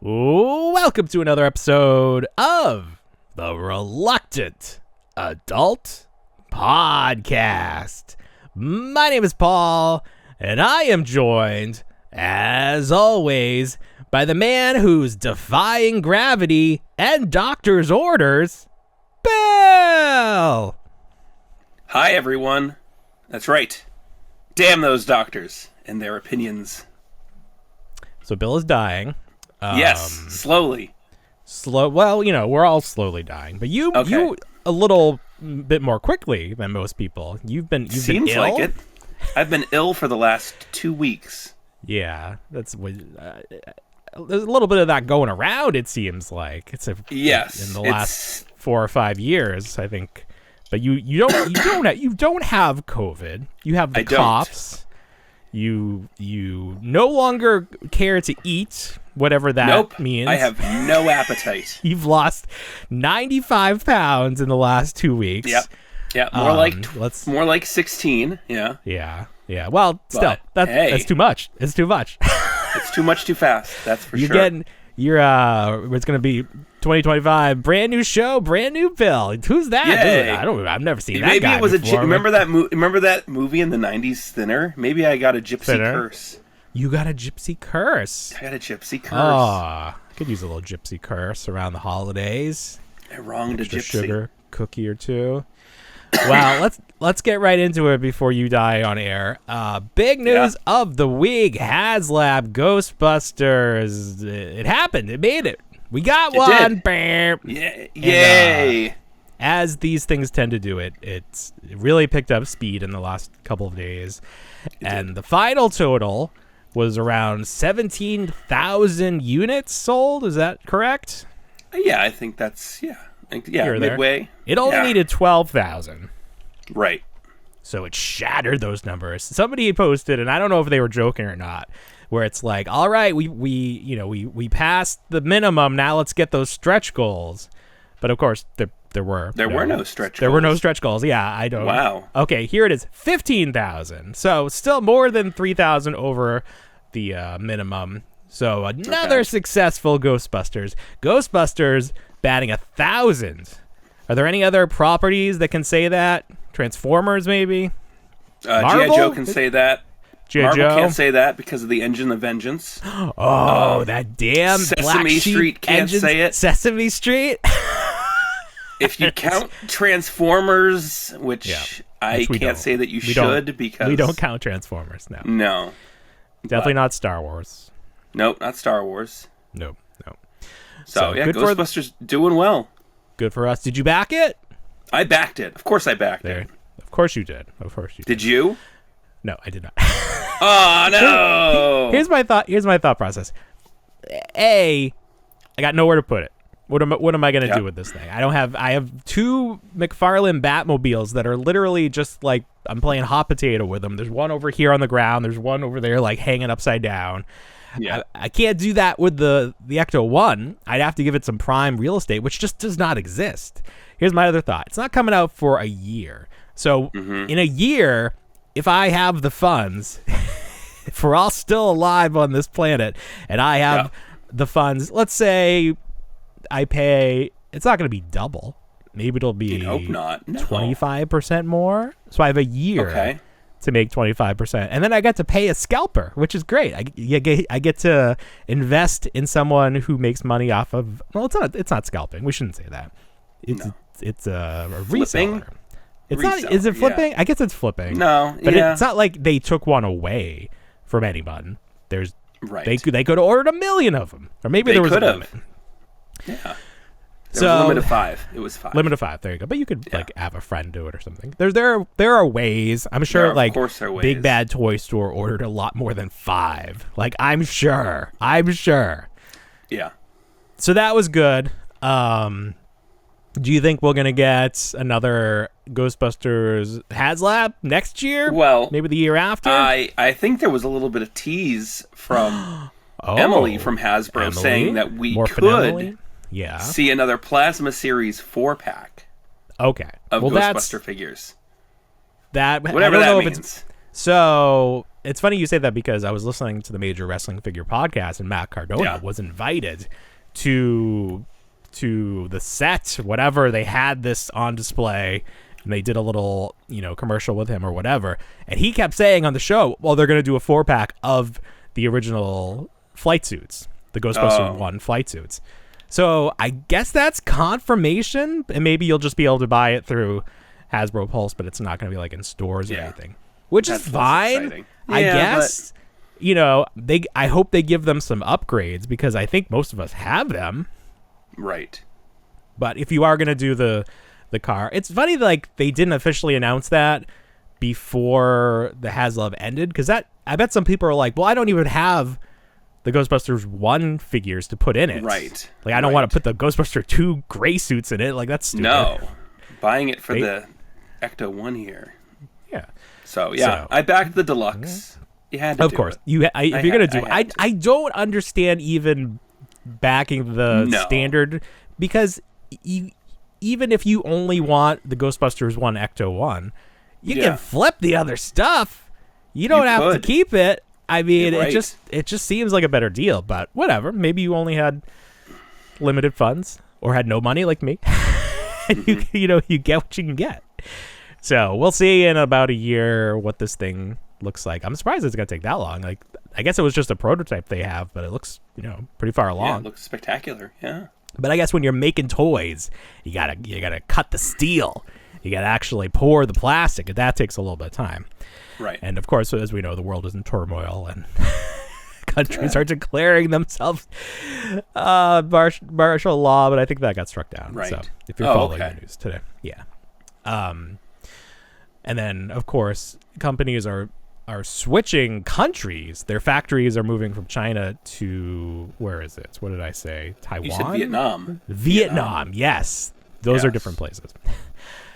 Welcome to another episode of the Reluctant Adult Podcast. My name is Paul, and I am joined, as always, by the man who's defying gravity and doctor's orders, Bill! Hi, everyone. That's right. Damn those doctors and their opinions. So Bill is dying. Yes, slowly. Well, we're all slowly dying, but you a little bit more quickly than most people. You've been ill? Seems like it. I've been ill for the last 2 weeks. Yeah, there's a little bit of that going around. It seems like yes in the last 4 or 5 years, I think. But you don't have COVID. You have the coughs. You no longer care to eat, whatever that means. I have no appetite. You've lost 95 pounds in the last 2 weeks. Yep. Yeah, more like 16. Yeah. Yeah. Well, still, that's too much. It's too much. It's too much too fast. That's for sure. It's going to be 2025, brand new show, brand new Bill. Who's that? Yay. I've never seen that Maybe guy it was before. Remember that movie in the 90s, Thinner? Maybe I got a gypsy curse. You got a gypsy curse. I got a gypsy curse. Oh, I could use a little gypsy curse around the holidays. I wronged a gypsy. Sugar cookie or two. Wow, let's get right into it before you die on air. Big news of the week: HasLab Ghostbusters. It happened. It made it. We got one. Bam. Yeah. Yay! And, as these things tend to do, it really picked up speed in the last couple of days, and the final total was around 17,000 units sold. Is that correct? Yeah, I think that's midway. There. It only needed 12,000. Right. So it shattered those numbers. Somebody posted, and I don't know if they were joking or not, where it's like, all right, we passed the minimum. Now let's get those stretch goals. But of course, there were no stretch goals. There were no stretch goals. Yeah, I don't. Wow. Okay, here it is, 15,000. So still more than 3,000 over the minimum. So another successful Ghostbusters. Ghostbusters batting 1,000. Are there any other properties that can say that? Transformers, maybe? G.I. Joe can say that. G.I. Joe can't say that because of the Engine of Vengeance. That damn Sesame Black Sheep Street can't say it. Sesame Street? If you count Transformers, which I can't say that you should because... We don't count Transformers, no. No. Definitely not Star Wars. Nope, not Star Wars. Nope. So Ghostbusters doing well. Good for us. Did you back it? I backed it. Of course I backed it. Of course you did. Did you? No, I did not. Oh, no! Here's my thought process. I got nowhere to put it. What am I going to do with this thing? I have 2 McFarlane Batmobiles that are literally just like I'm playing hot potato with them. There's one over here on the ground. There's one over there like hanging upside down. Yeah. I can't do that with the Ecto-1. I'd have to give it some prime real estate, which just does not exist. Here's my other thought. It's not coming out for a year. So in a year, if I have the funds, if we're all still alive on this planet, and I have the funds, let's say I pay, it's not going to be double. Maybe it'll be You'd hope not. No. 25% more. So I have a year to make 25%, and then I got to pay a scalper, which is great. I get to invest in someone who makes money off of. Well, it's not scalping. We shouldn't say that. It's a reseller. It's not. Is it flipping? Yeah. I guess it's flipping. No, but it's not like they took one away from anyone. There's they could have ordered 1 million of them, or maybe there was a limit. Yeah. There was a limit of 5. It was 5. Limit of 5. There you go. But you could have a friend do it or something. There are ways. I'm sure. Of course there are ways. Big Bad Toy Store ordered a lot more than 5. Like I'm sure. Yeah. So that was good. Do you think we're gonna get another Ghostbusters HasLab next year? Well, maybe the year after. I think there was a little bit of tease from Emily from Hasbro saying that we could. Yeah. See another Plasma Series 4-pack. Okay. Of Ghostbuster figures. Whatever that means. So it's funny you say that because I was listening to the Major Wrestling Figure podcast, and Matt Cardona was invited to the set, whatever. They had this on display, and they did a little, commercial with him or whatever. And he kept saying on the show, well, they're going to do a 4-pack of the original flight suits, the Ghostbusters 1 flight suits. So I guess that's confirmation, and maybe you'll just be able to buy it through Hasbro Pulse, but it's not going to be like in stores or anything, which is fine. I guess, I hope they give them some upgrades because I think most of us have them. Right. But if you are going to do the car, it's funny, like they didn't officially announce that before the HasLab ended, because I bet some people are like, well, I don't even have the Ghostbusters 1 figures to put in it. Right. Like, I don't want to put the Ghostbuster 2 gray suits in it. Like, that's stupid. No. Buying it for the Ecto 1 here. Yeah. So, I backed the deluxe. You had to of course. If you're going to do it. I don't understand even backing the standard, because even if you only want the Ghostbusters 1 Ecto 1, you can flip the other stuff. You don't have to keep it. I mean, it just seems like a better deal, but whatever. Maybe you only had limited funds or had no money like me. And you get what you can get. So we'll see in about a year what this thing looks like. I'm surprised it's going to take that long. Like, I guess it was just a prototype they have, but it looks, pretty far along. Yeah, it looks spectacular. Yeah. But I guess when you're making toys, you gotta cut the steel. You gotta actually pour the plastic, and that takes a little bit of time. Right. And of course, as we know, the world is in turmoil, and countries are declaring themselves martial law. But I think that got struck down. Right. So if you're following the news today, and then of course, companies are switching countries. Their factories are moving from China to, where is it? What did I say? Taiwan? You said Vietnam. Vietnam, yes. Those are different places.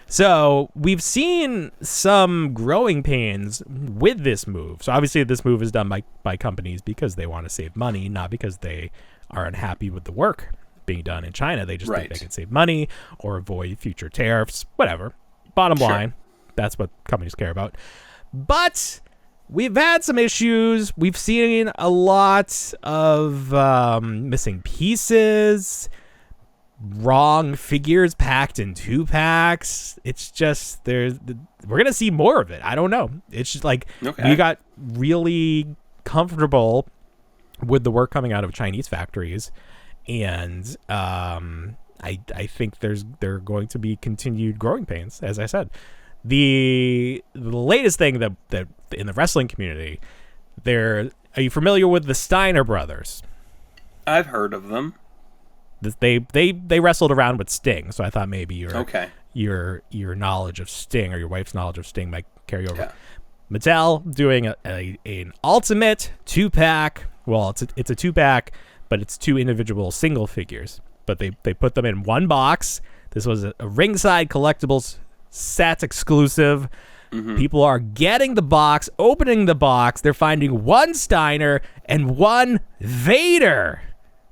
So we've seen some growing pains with this move. So obviously this move is done by companies because they want to save money, not because they are unhappy with the work being done in China. They just think they can save money or avoid future tariffs, whatever. Bottom line, that's what companies care about. But we've had some issues. We've seen a lot of missing pieces, wrong figures packed in 2-packs. It's just we're gonna see more of it. I don't know. It's just like we got really comfortable with the work coming out of Chinese factories, and I think there are going to be continued growing pains. As I said, the latest thing that in the wrestling community, are you familiar with the Steiner brothers? I've heard of them. They wrestled around with Sting, so I thought maybe your knowledge of Sting or your wife's knowledge of Sting might carry over. Yeah. Mattel doing an ultimate 2-pack. Well, it's a 2-pack, but it's 2 individual single figures. But they put them in one box. This was a Ringside Collectibles set exclusive. Mm-hmm. People are getting the box, opening the box. They're finding 1 Steiner and 1 Vader.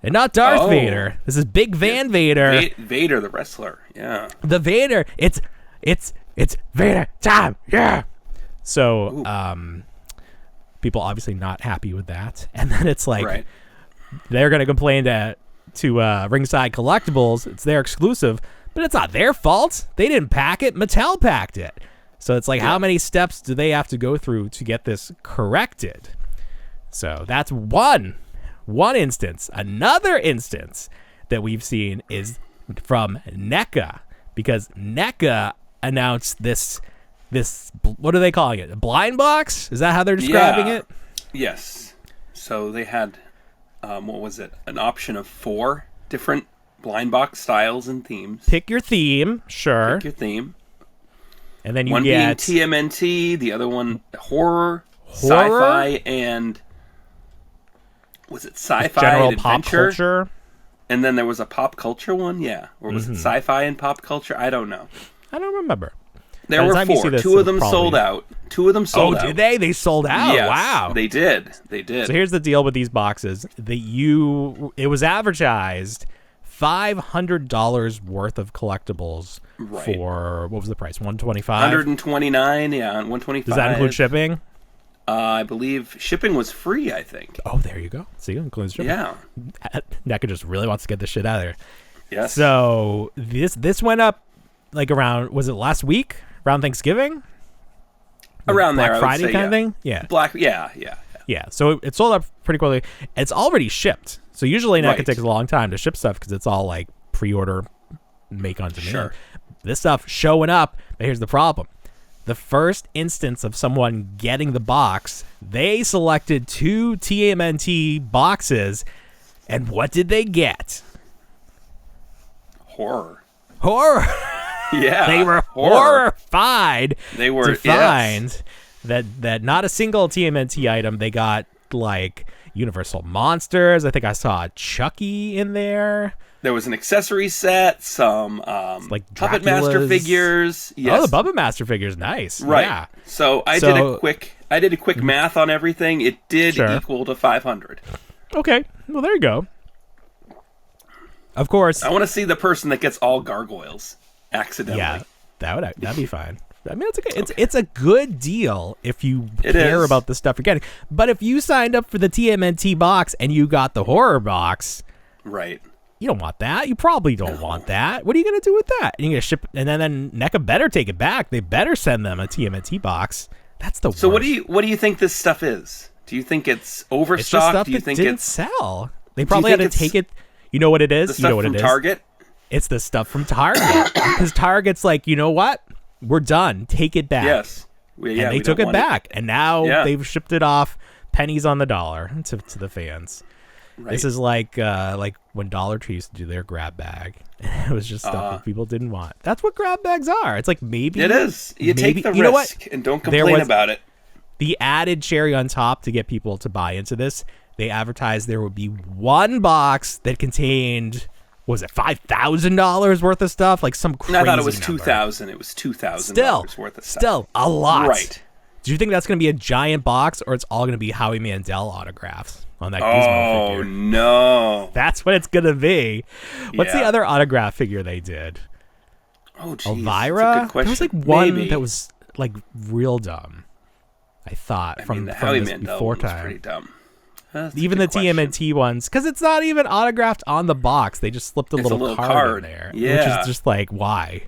And not Darth Vader. This is Big Van Vader. Vader, the wrestler. Yeah. The Vader. It's Vader time. Yeah. So, people obviously not happy with that. And then it's like, they're going to complain to Ringside Collectibles. It's their exclusive, but it's not their fault. They didn't pack it. Mattel packed it. So it's like, how many steps do they have to go through to get this corrected? So that's one instance. Another instance that we've seen is from NECA, because NECA announced this, what are they calling it? A blind box? Is that how they're describing it? Yes. So they had, what was it? An option of 4 different blind box styles and themes. Pick your theme. Sure. Pick your theme. And then you one get being TMNT, the other one horror, sci-fi, and was it sci-fi general and pop adventure? Culture? And then there was a pop culture one, or was it sci-fi and pop culture? I don't know. I don't remember. There were 4. 2 of them sold out. 2 of them sold out. Oh, did they? They sold out? Yes, wow. They did. So here's the deal with these boxes. It was advertised $500 worth of collectibles for, what was the price? $125? $129, yeah, $125. Does that include shipping? I believe shipping was free, I think. Oh, there you go. See, includes shipping. Yeah. NECA just really wants to get this shit out of there. Yes. So this went up like around, was it last week? Around Thanksgiving? Around Black there, Friday I would say, kind of thing? Yeah. Yeah. So it sold up pretty quickly. It's already shipped. So usually NECA Right. takes a long time to ship stuff because it's all like pre-order, make on demand. Sure. This stuff showing up, but here's the problem. The first instance of someone getting the box, they selected 2 TMNT boxes, and what did they get? Horror. Yeah. They were horrified They were to find that not a single TMNT item. They got like Universal Monsters. I think I saw Chucky in there. There was an accessory set, some like Puppet Master figures. Yes. Oh, the Puppet Master figures, nice. Right. Yeah. So I did a quick math on everything. It did equal to 500. Okay. Well, there you go. Of course. I want to see the person that gets all gargoyles accidentally. Yeah, that'd be fine. I mean, it's a good deal if you care about the stuff you're getting. But if you signed up for the TMNT box and you got the horror box, right? You don't want that. You probably don't want that. What are you going to do with that? You're going to ship, and then NECA better take it back. They better send them a TMNT box. That's the worst. So what do you think this stuff is? Do you think it's overstocked? It's just stuff do you that think didn't sell? They probably had to take it. You know what it is? The stuff from Target? It's the stuff from Target. Because Target's like, you know what? We're done. Take it back. Yes. And they took it back. And now they've shipped it off pennies on the dollar to the fans. Right. This is like when Dollar Tree used to do their grab bag. It was just stuff that people didn't want. That's what grab bags are. It's like maybe... It is. You take the risk and don't complain about it. The added cherry on top to get people to buy into this, they advertised there would be one box that contained... Was it $5,000 worth of stuff? Like some crazy I thought it was number. $2,000. It was $2,000 worth of stuff. Still a lot. Right. Do you think that's going to be a giant box, or it's all going to be Howie Mandel autographs on that Gizmo figure? Oh, no. That's what it's going to be. What's the other autograph figure they did? Oh, geez. Elvira? That's a good question. There was like one that was like real dumb, I thought, from the Howie this Mandel before one was time. pretty dumb. Even the TMNT ones, because it's not even autographed on the box. They just slipped a little card in there, which is just like, why?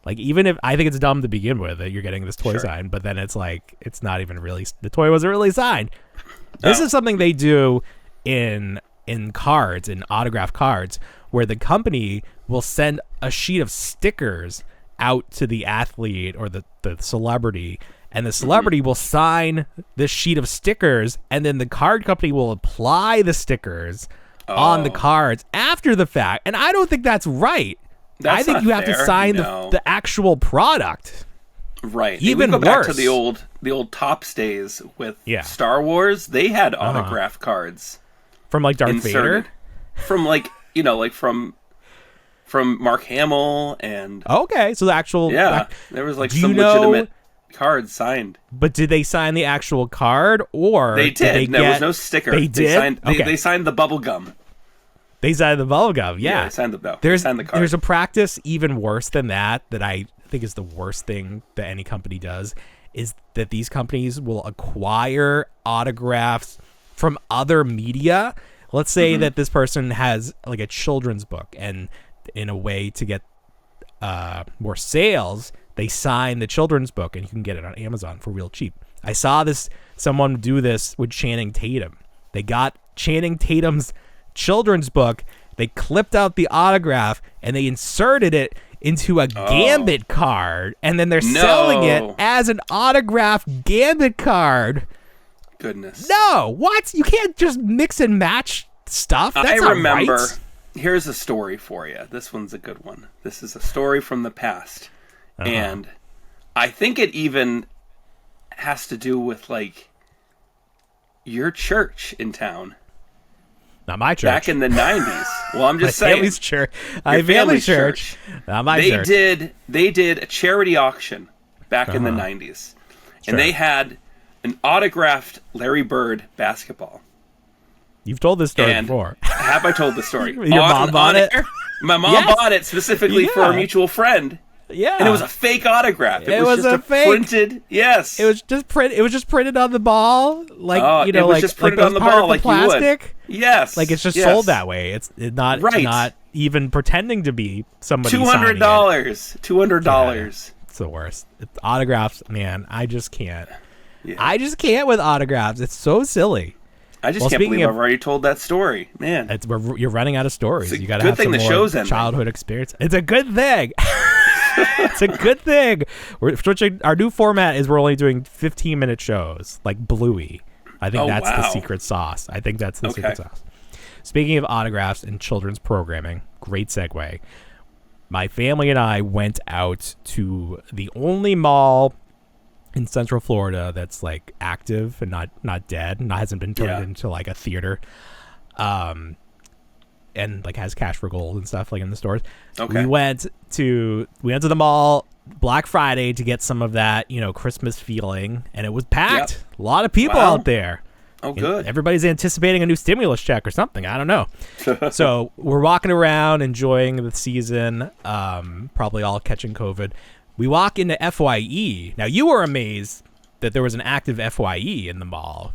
Like, even if I think it's dumb to begin with that you're getting this toy signed, but then it's like it's not even really, the toy wasn't really signed. This is something they do in cards, in autograph cards, where the company will send a sheet of stickers out to the athlete or the celebrity. And the celebrity will sign this sheet of stickers, and then the card company will apply the stickers on the cards after the fact. And I don't think that's right. I think you have to sign the actual product. Right. Even we go worse. back to the old Topps days with Star Wars. They had autograph cards from like Darth inserted. Vader, from like from Mark Hamill and so the actual there was like some legitimate cards signed. But did they sign the actual card, or they did? There was no sticker. They did. They signed the bubble gum. They signed the bubble gum. Yeah, they signed the card. There's a practice even worse than that I think is the worst thing that any company does, is that these companies will acquire autographs from other media. Let's say that this person has like a children's book, and in a way to get more sales, they sign the children's book, and you can get it on Amazon for real cheap. I saw someone do this with Channing Tatum. They got Channing Tatum's children's book, they clipped out the autograph, and they inserted it into a Gambit card, and then they're selling it as an autographed Gambit card. Goodness. No, what? You can't just mix and match stuff. That's not right. Here's a story for you. This one's a good one. This is a story from the past. And I think it even has to do with like your church in town. Not my church. Back in the 90s. Well, I'm just saying. Family's church. My family's church. Not my church. They did a charity auction back in the 90s. And they had an autographed Larry Bird basketball. You've told this story before. Have I told the story? Your mom bought it? My mom bought it specifically for a mutual friend. Yeah. And it was a fake autograph. It was just a fake printed. Yes. It was just printed on the ball, like it was like just printed like on the ball, like plastic. You would. Yes. Like it's just sold that way. It's not even pretending to be somebody. $200. $200. It's the worst. Autographs, man. I just can't. Yeah. I just can't with autographs. It's so silly. I just can't believe I've already told that story, man. You're running out of stories. You got to have some more childhood experience. It's a good thing. It's a good thing. We're switching. Our new format is we're only doing 15-minute shows, like Bluey. I think that's the secret sauce. Secret sauce. Speaking of autographs and children's programming, great segue. My family and I went out to the only mall in Central Florida that's like active and not dead, hasn't been turned into like a theater, and like has cash for gold and stuff like in the stores. Okay. We went to the mall Black Friday to get some of that, Christmas feeling, and it was packed. Yep. A lot of people out there. Oh, good. Everybody's anticipating a new stimulus check or something. I don't know. So we're walking around enjoying the season, probably all catching COVID. We walk into FYE. Now, you were amazed that there was an active FYE in the mall.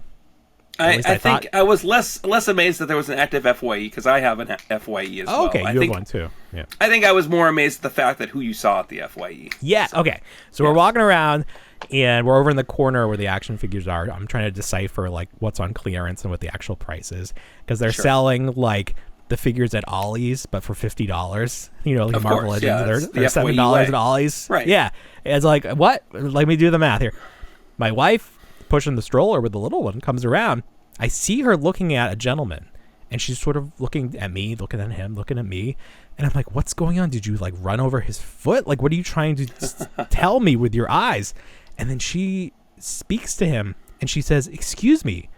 I think I was less amazed that there was an active FYE because I have an FYE as well. Okay, you have one too. Yeah. I think I was more amazed at the fact that who you saw at the FYE. Yeah, okay. So we're walking around, and we're over in the corner where the action figures are. I'm trying to decipher like what's on clearance and what the actual price is because they're selling like the figures at Ollie's, but for $50. Like Marvel Legends, they're $7 at Ollie's. Right. Yeah. It's like, what? Let me do the math here. My wife, pushing the stroller with the little one, comes around. I see her looking at a gentleman, and she's sort of looking at me, looking at him, looking at me. And I'm like, what's going on? Did you like run over his foot? Like, what are you trying to tell me with your eyes? And then she speaks to him, and she says, excuse me,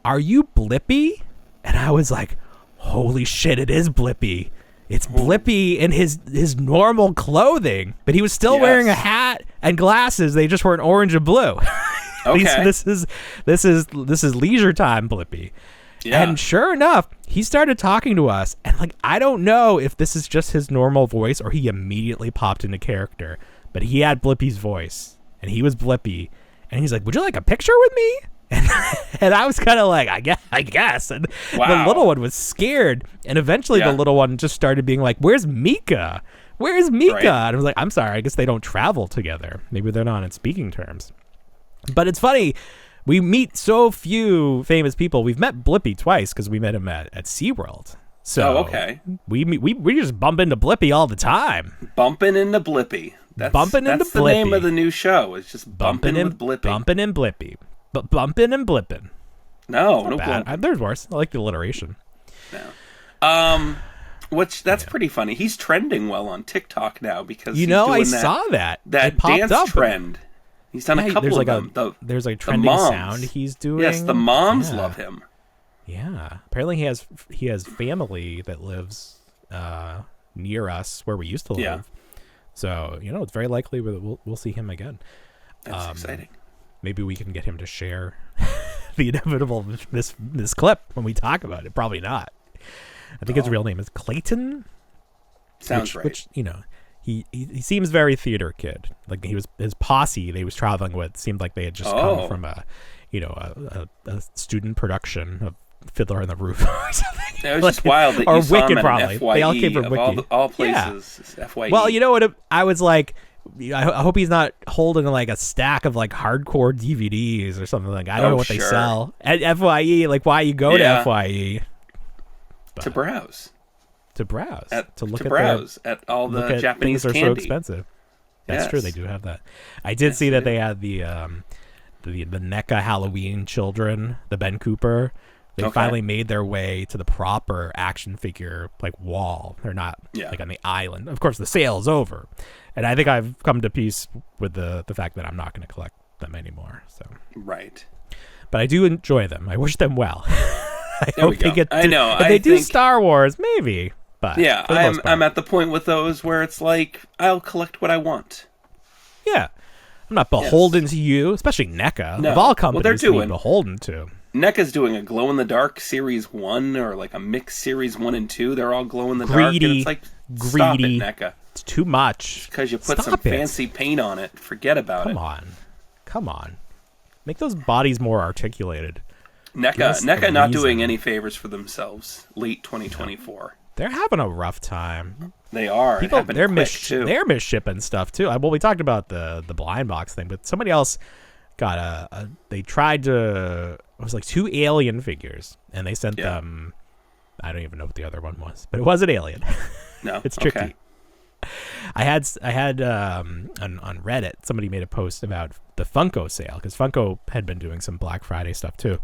are you Blippi? And I was like, holy shit, it is Blippi. It's Blippi in his normal clothing, but he was still wearing a hat and glasses. They just weren't orange and blue. Okay. This is leisure time Blippi. Yeah. And sure enough, he started talking to us, and like I don't know if this is just his normal voice or he immediately popped into character, but he had Blippi's voice, and he was Blippi, and he's like, "Would you like a picture with me?" And I was kind of like, I guess. And the little one was scared. And eventually the little one just started being like, where's Mika? Where's Mika? Right. And I was like, I'm sorry. I guess they don't travel together. Maybe they're not in speaking terms. But it's funny. We meet so few famous people. We've met Blippi twice because we met him at SeaWorld. So we just bump into Blippi all the time. Bumping into Blippi. That's the name of the new show. It's just bumping with Blippi. Bumping and Blippi. But bumping and blipping. No bad. There's worse. I like the alliteration. No. That's pretty funny. He's trending well on TikTok now because I saw that dance trend. He's done a couple of them. There's a trending sound he's doing. Yes, the moms love him. Yeah. Apparently he has family that lives near us where we used to live. Yeah. So it's very likely we'll see him again. That's exciting. Maybe we can get him to share the inevitable this clip when we talk about it. Probably not. I think his real name is Clayton. Sounds right. Which he seems very theater kid. Like his posse they was traveling with seemed like they had just come from a student production of Fiddler on the Roof or something. It was just wild that you saw him at an FYE. They all came from Wiki. All places. Yeah. FYE. Well, you know what? I was like, I hope he's not holding like a stack of like hardcore DVDs or something like. I don't know what they sell at FYE. Like, why you go to FYE? But to browse. At all the Japanese things candy. Are so expensive. That's true. They do have that. I did see that they had the NECA Halloween children, the Ben Cooper. They finally made their way to the proper action figure like wall. They're not like on the island. Of course, the sale is over, and I think I've come to peace with the fact that I'm not going to collect them anymore. So right, but I do enjoy them. I wish them well. I there hope we go. they get. I know. If they do Star Wars, maybe. But yeah, I'm at the point with those where it's like I'll collect what I want. Yeah, I'm not beholden to you, especially NECA. No. Of all companies, they're doing beholden to. NECA's doing a glow-in-the-dark Series 1 or like a mixed Series 1 and 2. They're all glow-in-the-dark. And it's like, stop it, NECA. It's too much. Because you put some fancy paint on it. Forget about it. Come on. Make those bodies more articulated. NECA not doing any favors for themselves. Late 2024. They're having a rough time. They are. They're misshipping stuff too. Well, we talked about the blind box thing, but somebody else got they tried to. It was like 2 alien figures, and they sent them. I don't even know what the other one was, but it was an alien. No, it's tricky. Okay. I had on Reddit, somebody made a post about the Funko sale, because Funko had been doing some Black Friday stuff too,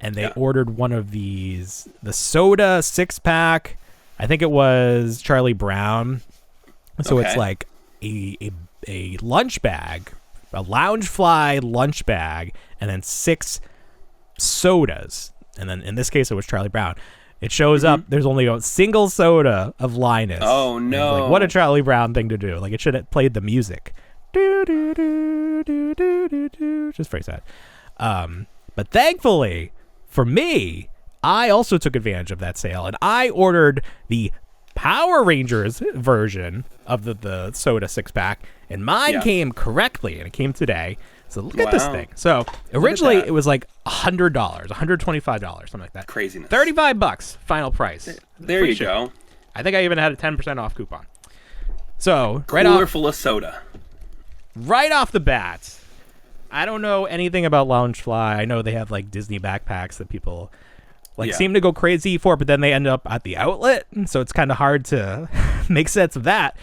and they ordered one of these, the soda 6-pack. I think it was Charlie Brown. So it's like a lunch bag, a Loungefly lunch bag, and then 6 sodas. And then in this case, it was Charlie Brown. It shows up. There's only a single soda of Linus. Oh no! Like, what a Charlie Brown thing to do! Like, it should have played the music. Do do do do do do do. Just very sad. But thankfully for me, I also took advantage of that sale, and I ordered the Power Rangers version of the soda 6-pack, and mine came correctly, and it came today. So look at this thing. So originally it was like $100, $125, something like that. Craziness. $35 final price. There you go. I think I even had a 10% off coupon. So cooler full of soda. Right off the bat, I don't know anything about Loungefly. I know they have like Disney backpacks that people seem to go crazy for, but then they end up at the outlet, so it's kind of hard to make sense of that.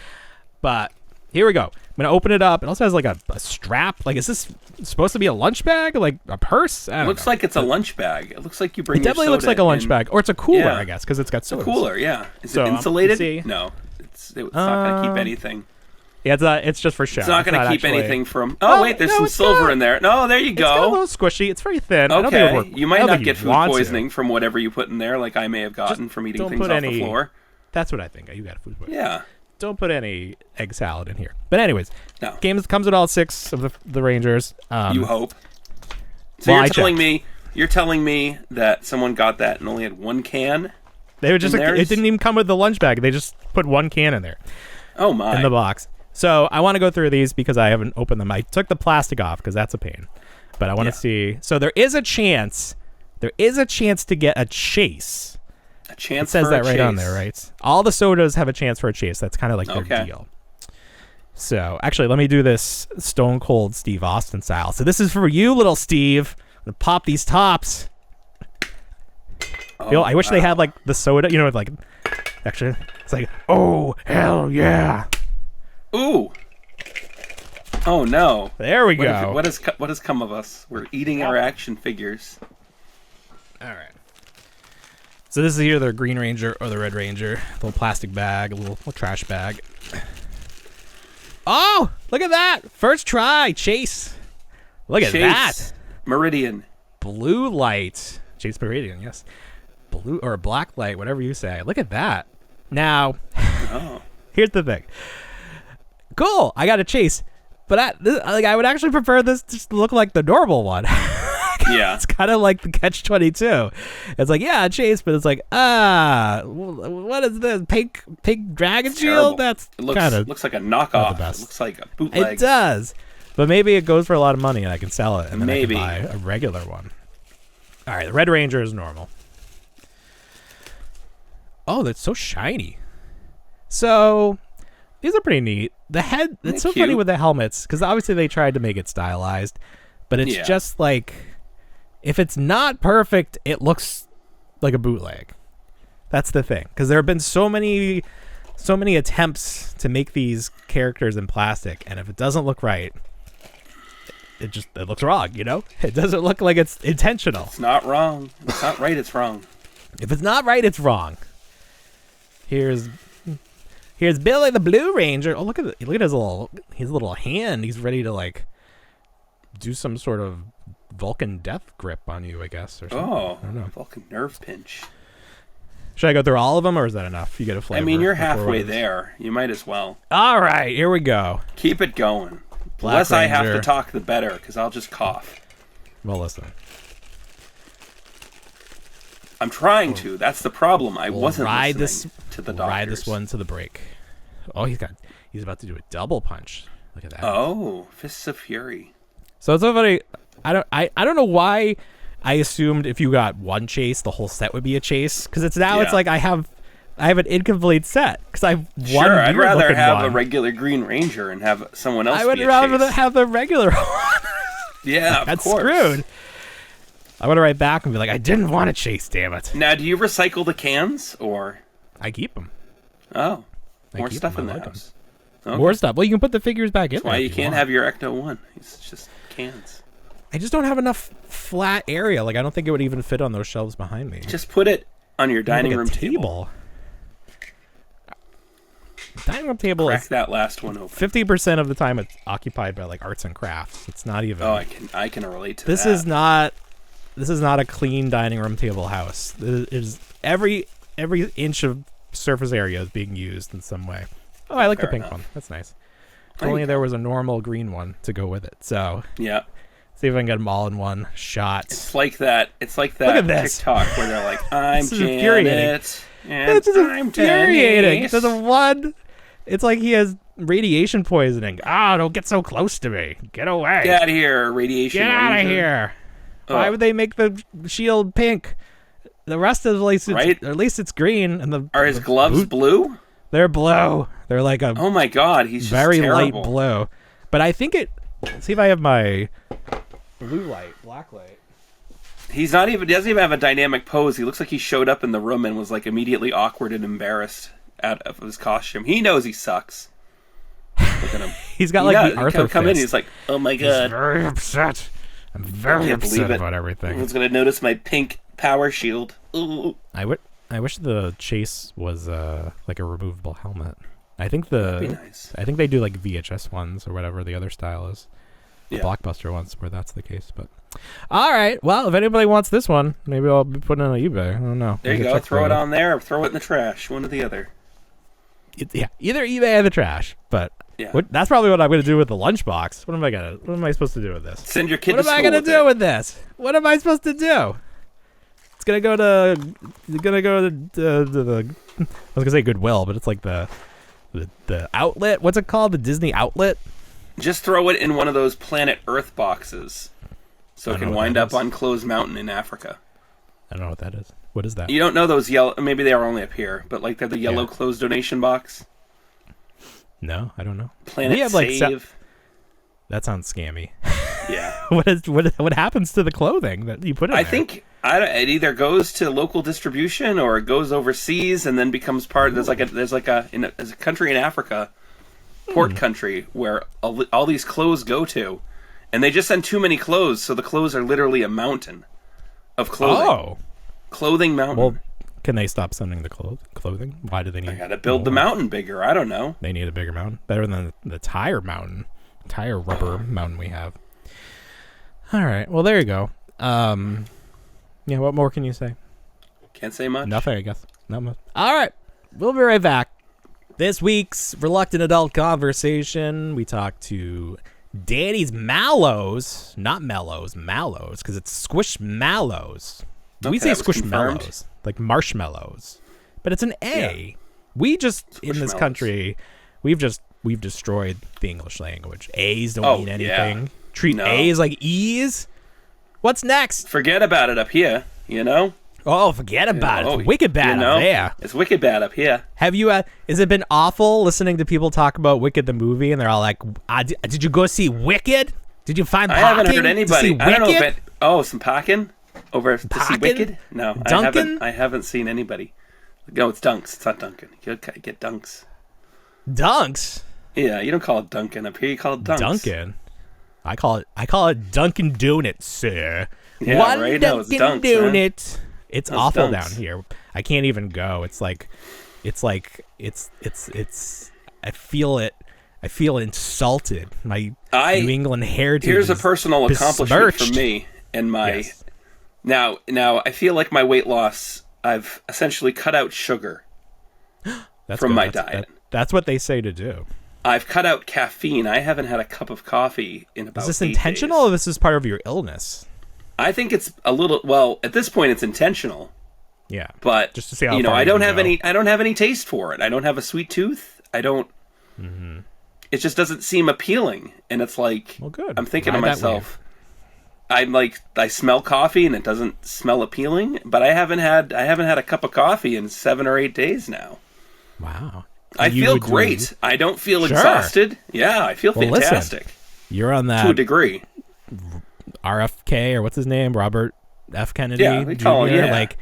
But here we go. I'm gonna open it up. It also has like a strap. Like, is this supposed to be a lunch bag? Like a purse? It looks like it's a lunch bag. It looks like you bring. It definitely looks like a lunch bag, or it's a cooler, I guess, because it's got sodas. A cooler, yeah. Is it insulated? No, it's not gonna keep anything. Yeah, it's just for show. It's not going to keep anything from. Oh wait, there's some silver in there. No, there you go. It's got a little squishy. It's very thin. Okay, you might not get food poisoning from whatever you put in there, like I may have gotten from eating things off the floor. That's what I think. You got food poisoning. Yeah. Don't put any egg salad in here. But anyways, no. Comes with all 6 of the Rangers. You hope. So you're telling me that someone got that and only had 1 can? They were just. It didn't even come with the lunch bag. They just put 1 can in there. Oh my! In the box. So I want to go through these because I haven't opened them. I took the plastic off because that's a pain. But I want to see. So there is a chance. To get a chase. A chance. It says for that a right chase. on there, right? All the sodas have a chance for a chase. That's kind of like their deal. So actually, let me do this Stone Cold Steve Austin style. So this is for you, little Steve. I'm gonna pop these tops. I wish they had like the soda. Like actually, it's like, oh hell yeah. Ooh! Oh no! There we go. What has come of us? We're eating our action figures. All right. So this is either the Green Ranger or the Red Ranger. A little plastic bag, a little trash bag. Oh, look at that! First try, Chase. Look at that. Meridian. Blue light. Chase Meridian, yes. Blue or black light, whatever you say. Look at that. Now, here's the thing. Cool, I got a Chase, but I would actually prefer this just to look like the normal one. Yeah, it's kind of like the Catch-22. It's like, yeah, a Chase, but it's like, what is this? Pink dragon shield? It looks like a knockoff. It looks like a bootleg. It does, but maybe it goes for a lot of money and I can sell it, and then maybe I can buy a regular one. All right, the Red Ranger is normal. Oh, that's so shiny. So these are pretty neat. The head, it's so funny with the helmets, because obviously they tried to make it stylized, but it's just like, if it's not perfect, it looks like a bootleg. That's the thing, because there have been so many attempts to make these characters in plastic, and if it doesn't look right, it looks wrong, It doesn't look like it's intentional. It's not wrong. It's not right, it's wrong. If it's not right, it's wrong. Here's Billy the Blue Ranger. Oh, look at his little hand. He's ready to like do some sort of Vulcan death grip on you, I guess, or something. Oh, I don't know. Vulcan nerve pinch. Should I go through all of them, or is that enough? You get a flavor. I mean, you're halfway there. You might as well. All right, here we go. Keep it going. The Black less Ranger. I have to talk, the better, because I'll just cough. Well, listen. I'm trying to. That's the problem. I wasn't listening to the doctors. Ride this one to the break. Oh, he's about to do a double punch. Look at that. Oh, Fists of Fury. So it's so funny. I don't know why I assumed if you got one chase, the whole set would be a chase. Because it's like I have an incomplete set. Because I've one. Sure, I'd rather have a regular Green Ranger and have someone else. I would rather have the regular one. Yeah, that's screwed. I want to write back and be like, I didn't want to chase, damn it. Now, do you recycle the cans or? I keep them. Oh, more stuff in the house. Okay. More stuff. Well, you can put the figures back in. That's why you can't have your Ecto-1. It's just cans. I just don't have enough flat area. Like, I don't think it would even fit on those shelves behind me. Just put it on your dining room table. Dining room table. Crack that last one open. 50% of the time it's occupied by like arts and crafts. It's not even. Oh, I can relate to this. That. This is not a clean dining room table house. It is every inch of surface area is being used in some way. Oh, I like the pink one. That's nice. If only there was a normal green one to go with it. So yeah. See if I can get them all in one shot. It's like that. Look at this. TikTok where they're like, "I'm Janet, and it's I'm infuriating." There's a one. It's like he has radiation poisoning. Don't get so close to me. Get away. Get out of here, radiation. Get out of here. Why would they make the shield pink? The rest of the at least it's green. And are his gloves blue? They're blue. They're like a. Oh my god, he's just very terrible. Light blue. But I think it. See if I have my blue light, black light. He doesn't even have a dynamic pose. He looks like he showed up in the room and was like immediately awkward and embarrassed out of his costume. He knows he sucks. Look at him. He's got the Arthur come in. He's like, "Oh my god, he's very upset. I'm very upset about everything. Everyone's gonna notice my pink power shield." Ooh. I wish the chase was like a removable helmet. I think That'd be nice. I think they do like VHS ones or whatever the other style is. The Yeah. Blockbuster ones where that's the case. But all right, well, if anybody wants this one, maybe I'll be putting it on eBay. I don't know. There you go. Throw it on there or throw it in the trash. One or the other. Either eBay or the trash. But that's probably what I'm going to do with the lunchbox. What am I supposed to do with this? Send your kid to school. What am I going to do with this? What am I supposed to do? It's gonna go to the. I was gonna say Goodwill, but it's like the outlet. What's it called? The Disney outlet. Just throw it in one of those Planet Earth boxes, so it can wind up on Closed Mountain in Africa. I don't know what that is. What is that? You don't know those yellow? Maybe they are only up here, but like they're the yellow closed donation box. No, I don't know. Planet Save. That sounds scammy. Yeah. What happens to the clothing that you put in there? I think it either goes to local distribution or it goes overseas and then becomes part. There's a country in Africa, port country, where all these clothes go to, and they just send too many clothes, so the clothes are literally a mountain of clothing. Oh, clothing mountain. Well, can they stop sending the clothing? Why do they need? I gotta build the mountain bigger. I don't know. They need a bigger mountain, better than the tire rubber mountain we have. All right. Well, there you go. Yeah. What more can you say? Can't say much. Nothing, I guess. Not much. All right. We'll be right back. This week's Reluctant Adult Conversation, we talked to Danny's Mallows, not Mellows, Mallows, because it's Squishmallows. Okay, we say Squishmallows, like marshmallows, but it's an A. Yeah. We just in this country, we've destroyed the English language. A's don't mean anything. Yeah. Treat A's like E's. What's next? Forget about it up here, you know? Oh, forget about it. It's wicked bad up there. It's wicked bad up here. Have you, has it been awful listening to people talk about Wicked the movie and they're all like, did you go see Wicked? Did you find parking? I haven't heard anybody. I don't know if some parking over to see Wicked? No, Duncan? I haven't seen anybody. No, it's Dunks. It's not Duncan. You get Dunks. Dunks? Yeah, you don't call it Duncan up here. You call it Dunks. Duncan? I call it Dunkin' Donuts, sir. Yeah, One right? No, it's Dunkin' Dunks, Donut. It's awful Dunks down here. I can't even go. I feel it. I feel insulted. My New England heritage. Here's a personal accomplishment for me and my. Yes. Now I feel like my weight loss. I've essentially cut out sugar from my diet. That's what they say to do. I've cut out caffeine. I haven't had a cup of coffee in about 8 days. Is this intentional or this is part of your illness? I think it's a little. Well, at this point, it's intentional. Yeah, but just to see how I don't have any taste for it. I don't have a sweet tooth. I don't. It just doesn't seem appealing, and it's like, well, good. I'm thinking to myself, I'm like, I smell coffee and it doesn't smell appealing, but I haven't had a cup of coffee in 7 or 8 days now. Wow. I feel great. I don't feel exhausted. Yeah, I feel fantastic. Listen, you're on that to a degree. RFK, or what's his name, Robert F. Kennedy. Yeah, we call him. Yeah, like,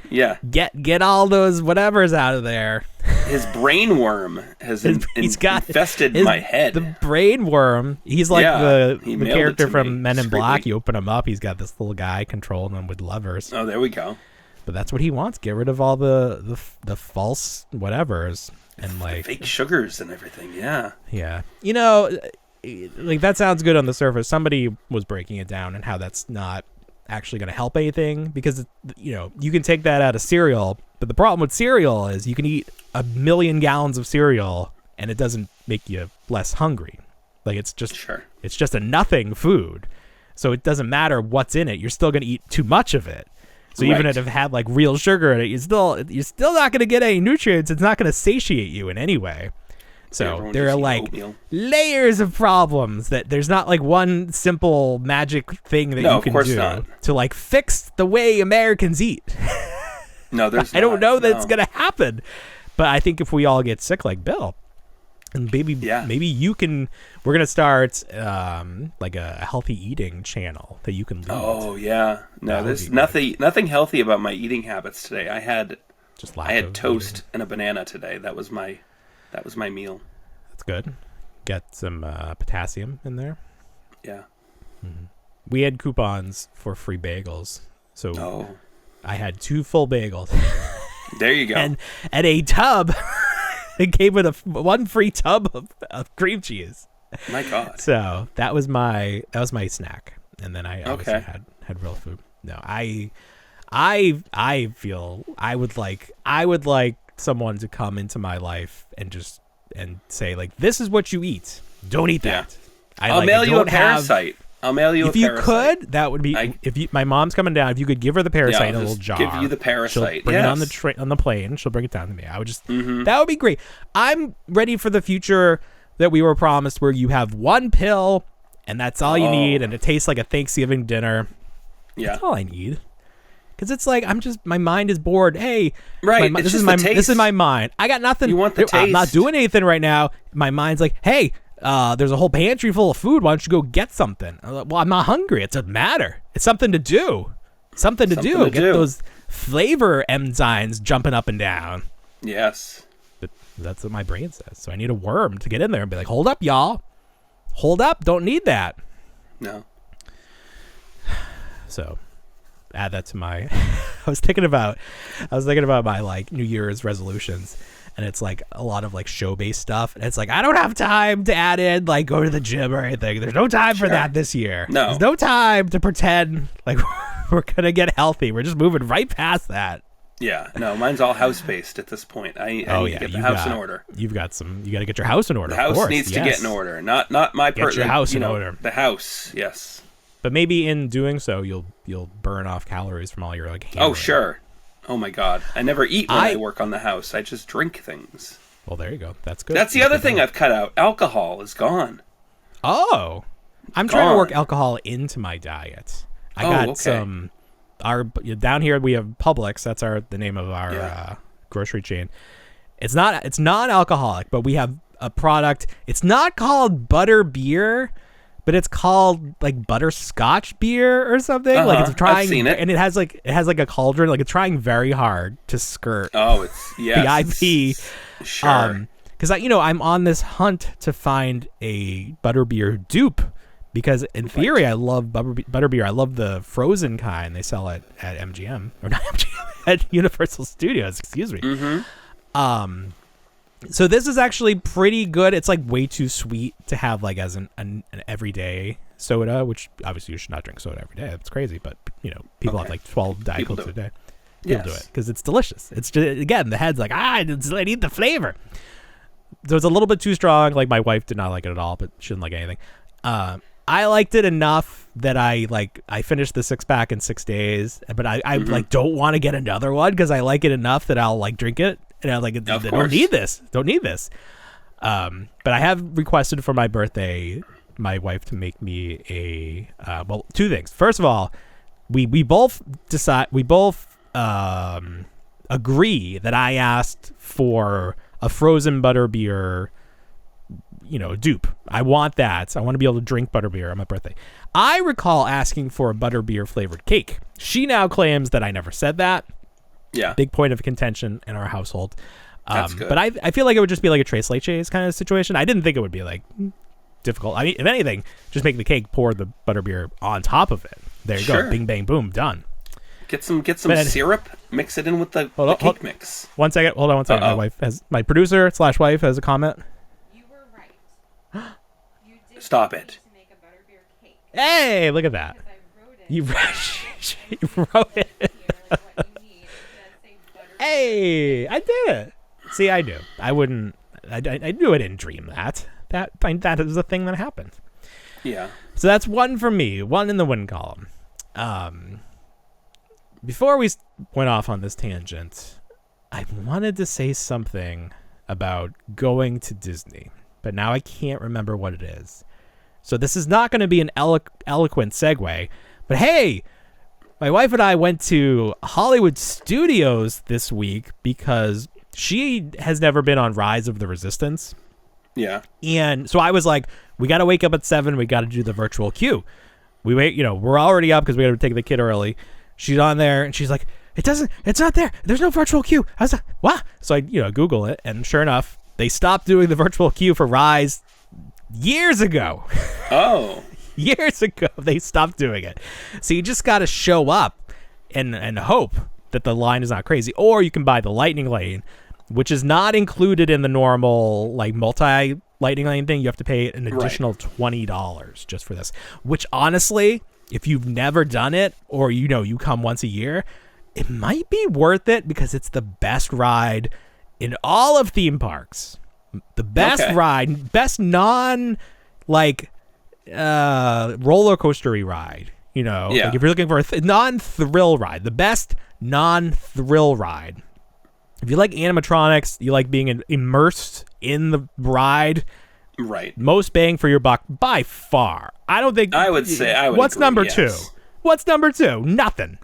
get all those whatevers out of there. His brain worm has infested my head. The brain worm. He's like the character from Men in Black. You open him up, he's got this little guy controlling him with levers. Oh, there we go. But that's what he wants. Get rid of all the false whatevers and like fake sugars and everything. Yeah. Yeah. You know, like that sounds good on the surface. Somebody was breaking it down and how that's not actually going to help anything, because you know, you can take that out of cereal, but the problem with cereal is you can eat 1 million gallons of cereal and it doesn't make you less hungry. Like it's just a nothing food, so it doesn't matter what's in it, you're still going to eat too much of it. So even if it had like real sugar in it, you're still not going to get any nutrients. It's not going to satiate you in any way. So there are like layers of problems that there's not like one simple magic thing that you can do to like fix the way Americans eat. No, there's I don't know that it's going to happen, but I think if we all get sick like Bill, and maybe you can, we're going to start like a healthy eating channel that you can lead. Oh yeah. No, there's nothing healthy about my eating habits today. I had toast and a banana today. That was my meal. That's good. Get some potassium in there. Yeah. Mm-hmm. We had coupons for free bagels, so I had 2 full bagels. There you go. And a tub. It came with 1 free tub of cream cheese. My God. So that was my snack, and then I obviously had real food. No, I feel I would like someone to come into my life and say like, this is what you eat. Don't eat that. I'll mail you a parasite. I'll mail you a parasite. If you could, that would be. My mom's coming down. If you could give her the parasite in a little jar, give you the parasite. She'll bring it on the plane. She'll bring it down to me. I would just that would be great. I'm ready for the future that we were promised, where you have 1 pill and that's all you need, and it tastes like a Thanksgiving dinner. Yeah, that's all I need. Because it's like my mind is bored. Hey, right? This is my mind. I got nothing. You want the taste? I'm not doing anything right now. My mind's like, hey. There's a whole pantry full of food. Why don't you go get something? I'm like, well, I'm not hungry. It doesn't matter. It's something to do. Something to do. Get those flavor enzymes jumping up and down. Yes. But that's what my brain says. So I need a worm to get in there and be like, hold up, y'all. Hold up. Don't need that. No. So add that to my I was thinking about my like New Year's resolutions. And it's like a lot of like show-based stuff. And it's like, I don't have time to add in, like, go to the gym or anything. There's no time for that this year. No. There's no time to pretend like we're going to get healthy. We're just moving right past that. Yeah. No, mine's all house-based at this point. I need to get the house in order. You got to get your house in order. The house needs to get in order. Not my Get your house in order. The house, yes. But maybe in doing so, you'll burn off calories from all your like hammering. Oh, sure. Oh my God. I never eat when I work on the house. I just drink things. Well, there you go. That's good. That's the other thing I've cut out. Alcohol is gone. Oh. I'm trying to work alcohol into my diet. I got some down here we have Publix. That's the name of our grocery chain. It's non-alcoholic, but we have a product. It's not called butter beer, but it's called like butterscotch beer or something. Like it's trying, I've seen it. And it has like a cauldron. Like it's trying very hard to skirt. Oh, it's the IP. Sure. Because I'm on this hunt to find a butterbeer dupe. Because in theory, I love butterbeer. I love the frozen kind they sell at MGM, or not MGM, at Universal Studios. Excuse me. Mm-hmm. So this is actually pretty good. It's like way too sweet to have like as an everyday soda, which obviously you should not drink soda every day. That's crazy. But people have like 12 Diet Cokes a day. People do it because it's delicious. It's just, again, the head's like, I need the flavor. So it's a little bit too strong. Like my wife did not like it at all, but she didn't like anything. I liked it enough that I finished the 6-pack in 6 days, but I like don't want to get another one because I like it enough that I'll like drink it. And I'm like, don't need this. But I have requested for my birthday my wife to make me a two things. First of all, we both agree that I asked for a frozen butterbeer, dupe. I want that. I want to be able to drink butterbeer on my birthday. I recall asking for a butterbeer flavored cake. She now claims that I never said that. Yeah. Big point of contention in our household. That's good. But I feel like it would just be like a tres leches kind of situation. I didn't think it would be like difficult. I mean, if anything, just make the cake, pour the butterbeer on top of it. There you go. Bing, bang, boom, done. Get some syrup, mix it in with the cake mix. One second. Hold on one second. My producer / wife has a comment. You were right. You did Stop it. To make a butterbeer cake. Hey, look at that. Because I wrote it. You wrote it. Here, like what you need. It does say butterbeer. Hey, I did it. See, I knew. I wouldn't. I knew I didn't dream that. That is a thing that happened. Yeah. So that's one for me. One in the win column. Before we went off on this tangent, I wanted to say something about going to Disney, but now I can't remember what it is. So this is not going to be an eloquent segue, but hey, my wife and I went to Hollywood Studios this week because she has never been on Rise of the Resistance. Yeah. And so I was like, we got to wake up at 7. We got to do the virtual queue. We wait, we're already up because we got to take the kid early. She's on there and she's like, it's not there. There's no virtual queue. I was like, what? So I, Google it. And sure enough, they stopped doing the virtual queue for Rise years ago. Oh. Years ago, they stopped doing it. So you just got to show up and hope that the line is not crazy. Or you can buy the lightning lane, which is not included in the normal like multi lightning lane thing. You have to pay an additional $20 just for this, which honestly, if you've never done it or you come once a year, it might be worth it because it's the best ride in all of theme parks. The best ride, best non like roller coastery ride, like if you're looking for a non-thrill ride, the best non-thrill ride. If you like animatronics, you like being immersed in the ride. Right. Most bang for your buck by far. I don't think. I would say. What's agree, number yes. 2? What's number 2? Nothing.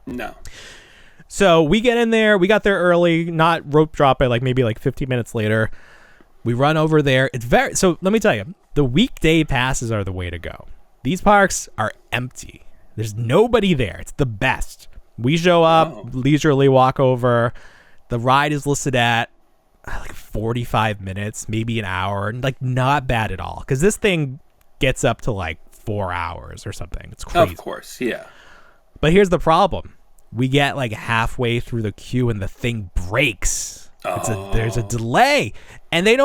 No. So we get in there. We got there early, not rope drop it, maybe 15 minutes later. We run over there. So let me tell you, the weekday passes are the way to go. These parks are empty. There's nobody there. It's the best. We show up, leisurely walk over. The ride is listed at 45 minutes, maybe an hour, not bad at all. Because this thing gets up to 4 hours or something. It's crazy. Of course, yeah. But here's the problem. We get halfway through the queue and the thing breaks. There's a delay. And they're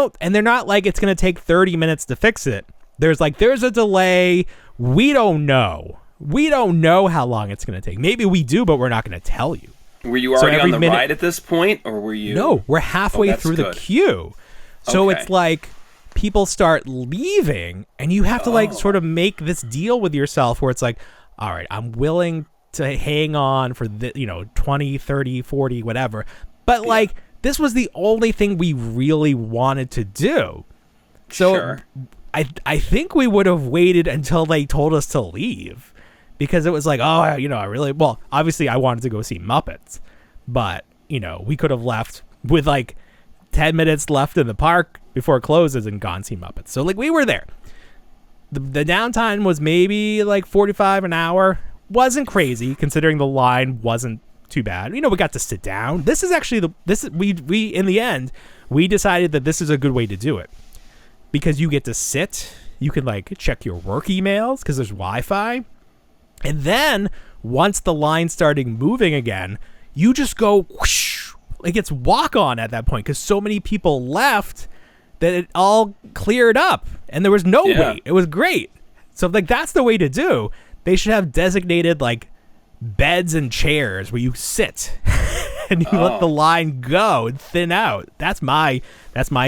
not it's going to take 30 minutes to fix it. There's a delay. We don't know. We don't know how long it's going to take. Maybe we do, but we're not going to tell you. Were you already on the ride at this point, or were you? No, we're halfway through the queue. So it's people start leaving, and you have to sort of make this deal with yourself where it's all right, I'm willing to hang on for 20, 30, 40, whatever. But this was the only thing we really wanted to do. So I think we would have waited until they told us to leave. Because it was I really... Well, obviously, I wanted to go see Muppets. But, we could have left with, 10 minutes left in the park before it closes and gone see Muppets. So, we were there. The downtime was maybe, 45 an hour. Wasn't crazy, considering the line wasn't too bad. We got to sit down. This is actually... We in the end, we decided that this is a good way to do it. Because you get to sit. You can, check your work emails because there's Wi-Fi. And then, once the line started moving again, you just go whoosh, it's walk on at that point because so many people left that it all cleared up and there was no wait. It was great. So that's the way to do. They should have designated beds and chairs where you sit and you let the line go and thin out. That's my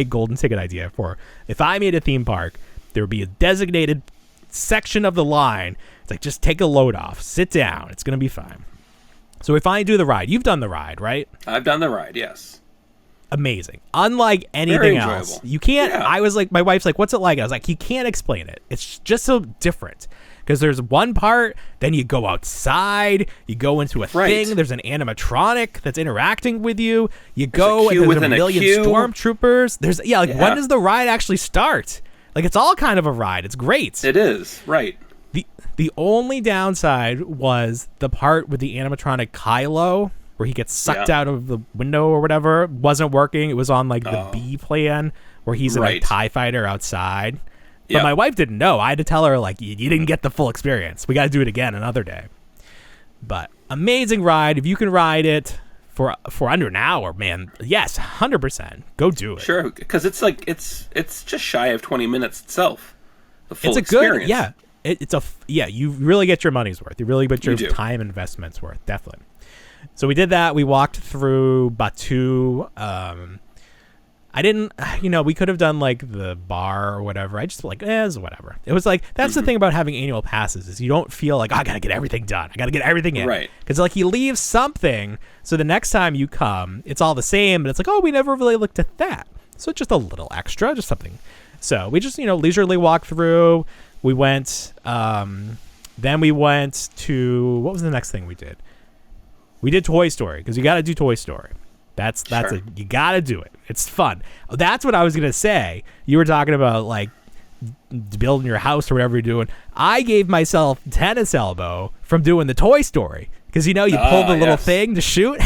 golden ticket idea for if I made a theme park, there would be a designated section of the line. It's just take a load off, sit down. It's going to be fine. So if I do the ride, you've done the ride, right? I've done the ride, yes. amazing. Unlike anything else. enjoyable. You can't, Yeah. I was like, my wife's like, what's it like? I was like, you can't explain it. It's just so different. Because there's one part, then you go outside, you go into a Right. thing, there's an animatronic that's interacting with you, you go, queue and there's a within a million queue. stormtroopers. There's, when Yeah. does the ride actually start? Like, it's all kind of a ride. It's great. It is, right. The only downside was the part with the animatronic Kylo, where he gets sucked Yeah. out of the window or whatever, wasn't working. It was on like the Oh. B plan, where he's in a Right. TIE fighter outside. But Yep. my wife didn't know. I had to tell her, like, you didn't get the full experience. We got to do it again another day. But amazing ride. If you can ride it for under an hour, man, yes, 100%. Go do it. Sure, because it's like it's just shy of 20 minutes itself. The full It's a experience. good, yeah. You really get your money's worth. You really get your do. time investment's worth, definitely. So we did that. We walked through Batu. I didn't, we could have done like the bar or whatever. I just like, it's whatever. It was like, that's the thing about having annual passes is you don't feel like, I got to get everything done. I got to get everything in. Right. Because like you leave something, so the next time you come, it's all the same, but it's like, oh, we never really looked at that. So it's just a little extra, just something. So we just, leisurely walked through. We went, then we went to, what was the next thing we did? We did Toy Story, because you got to do Toy Story. That's Sure. you got to do it. It's fun. That's what I was going to say. You were talking about like building your house or whatever you're doing. I gave myself tennis elbow from doing the Toy Story, because you pull the little yes. thing to shoot.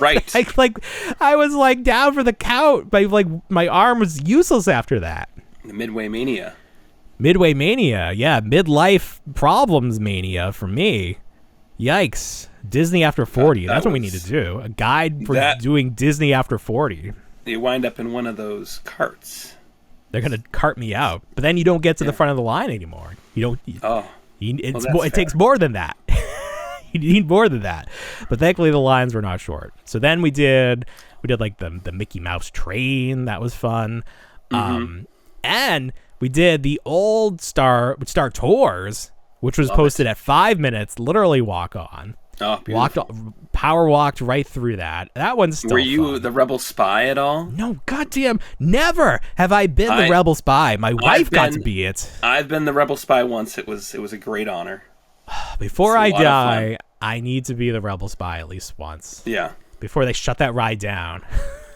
Right. like I was like down for the count, but like my arm was useless after that. The Midway Mania. Midway Mania, yeah, midlife problems mania for me. Yikes. Disney after 40. That's what we need to do. A guide for doing Disney after 40. You wind up in one of those carts. They're going to cart me out. But then you don't get to the front of the line anymore. You don't. Oh. It takes more than that. You need more than that. But thankfully the lines were not short. So then we did like the Mickey Mouse train. That was fun. And we did the old Star Tours, which was posted at 5 minutes, literally walk on. Oh, beautiful. Power walked right through that. That one's still Were you fun. the Rebel Spy at all? No, goddamn, never have I been the Rebel Spy. My wife got to be it. I've been the Rebel Spy once. It was a great honor. Before It's I a lot of die, I need to be the Rebel Spy at least once. Yeah. Before they shut that ride down.